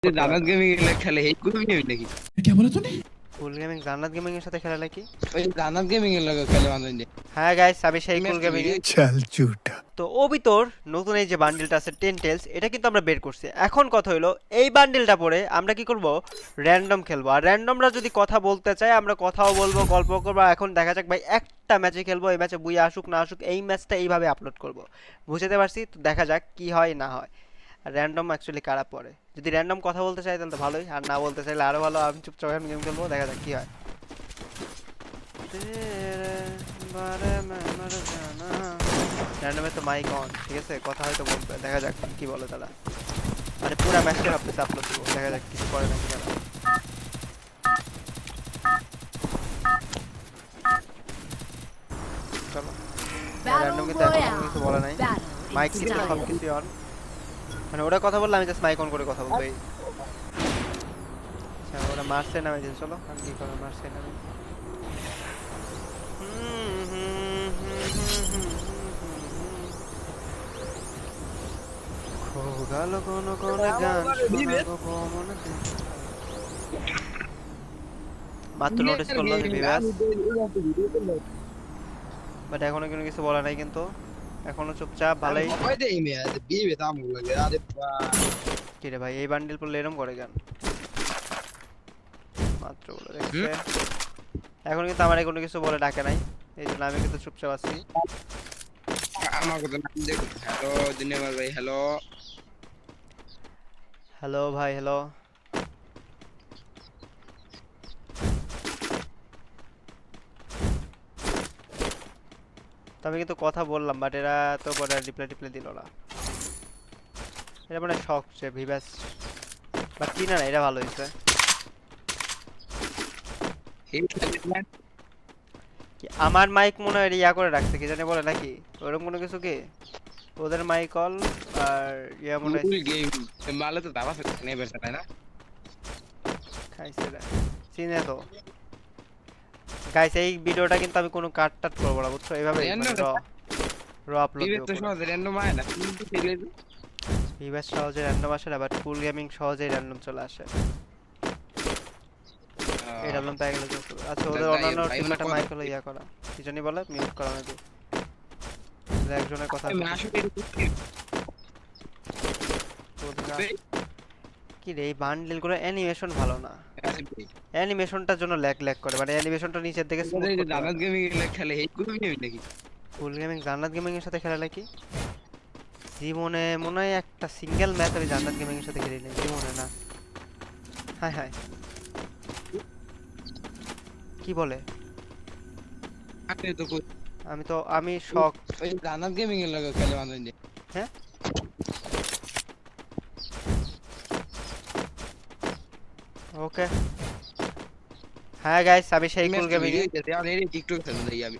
করতে পারে জান্নাত না। গেমিং এর খেলে এই কুল গেমিং নাকি क्या बोला तूने? কুল গেমিং জান্নাত গেমিং এর সাথে খেলে নাকি? ওই জান্নাত গেমিং এর লগে খেলে মানুষ নে হ্যাঁ গাইস, আমি সেই কুল ম্যাচ গেমিং ভিডিও এ। चल झूठा। তো ও ভিতর নতুন এই যে বান্ডেলটা আছে 10 টেলস, এটা কিন্তু আমরা বের করছি। এখন কথা হলো এই বান্ডেলটা পরে আমরা কি করব, র্যান্ডম খেলবো। আর র্যান্ডমরা যদি কথা বলতে চায় আমরা কথাও বলবো, গল্প করবো। এখন দেখা যাক ভাই, একটা ম্যাচে খেলবো, এই ম্যাচে বুইয়া আসুক না আসুক, এই ম্যাচটা এইভাবে আপলোড করব। বুঝতে পারছি? তো দেখা যাক কি হয় না হয়। আর র্যান্ডম অ্যাকচুয়ালি কারা পড়ে, যদি র্যান্ডম কথা বলতে চাই তাহলে তো ভালোই, আর না বলতে চাইলে আরো ভালো। আমি চুপচাপ এখন গেম খেলবো, দেখা যাক কি হয়। র্যান্ডমে তো মাইক অন, ঠিক আছে, কথা হয়তো বলবে, দেখা যাক কি বলে তারা। মানে পুরা ম্যাচটা ভাবতেছে আপলোড দেবো, দেখা যাক কিছু করে নাকি তারা। চলো, র্যান্ডম কিন্তু এখন কোনো কিছু বলে নাই, মাইক কিন্তু সব কিছু অন। মানে ওরা কথা বললে আমি জাস্ট মাইক অন করে কথা বলবো এই। আচ্ছা ওরা মারছে নামে দিয়েছে, চলো আমি কি করবো, মারছে নামে। খো গেল কোন কোন গান শোনাবো মনেতে। মাত্র নোটিস করলো যে বিবাস, বাট এখনো কোনো কিছু বলা নাই কিন্তু, এখনো চুপচাপ ভালোই। ওই দে ইমে বিবে দাম লাগে আরে কি রে ভাই, এই বান্ডিল পড়লে এরম করে কেন? মাত্র বলে দেখছে, এখন কিন্তু আমার কোনো কিছু বলে ডাকে নাই, এই জন্য আমি কিন্তু চুপচাপ আছি। আমার কথা নাম দেখো হ্যালো দিনেমার ভাই হ্যালো হ্যালো ভাই হ্যালো। তো আমি কিন্তু কথা বললাম, বাট এরা তো পরে রিপ্লাই টিপ্লাই দিল না। এটা মানে শখ যে ভিভাস, বাট চিনা না, এটা ভালো হয়েছে। কি আমার মাইক মনে হয় ইয়া করে রাখছে, কি জানি বলে নাকি ওরকম কোনো কিছু, কি ওদের মাইক অল আর ইয়া মনে হয় গেম মালে তো দাবা ফেলতে নেই বেটা তাই না খাইছে রে, চিনে তো। গাইস এই ভিডিওটা কিন্তু আমি কোনো কাট টাট করবো না, বুঝছো, এইভাবে মানে র আপলোড বিবে দেবো তো পুরো। সহজে র্যান্ডম আয় না কিন্তু খেলে ভিভাস সহজে র্যান্ডম আসে না, বাট কুল গেমিং সহজেই র্যান্ডম চলে আসে। এই র্যান্ডম পেয়ে গেলে যত, আচ্ছা ওদের অন্যান্য টিমমেটের মাইক হলো ইয়া করা, কি জানি বলে, মিউট করা নাকি একজনের কথা কি রে। এই বান্ডেল গুলো অ্যানিমেশন ভালো না, অ্যানিমেশনটার জন্য ল্যাগ ল্যাগ করে, মানে অ্যানিমেশনটা নিচের দিকে স্মুথ করতে পারে জান্নাত না। গেমিং এর খেলে এই কুল গেমিং নাকি কুল গেমিং জান্নাত গেমিং এর সাথে খেলা নাকি? জীবনে মনে হয় একটা সিঙ্গেল ম্যাচ আমি জান্নাত গেমিং এর সাথে খেলি নাই, জীবনে না। হায় হায়, কি বলে, আপনি তো আমি শক। ওই জান্নাত গেমিং এর লগে খেলে মানুষ নে হ্যাঁ ওকে, হ্যাঁ গাইস আমি সেই কুল ম্যাচ গেমিং ভিডিও এ। দেখতে আর এই টিকটক খেলতে যাই আমি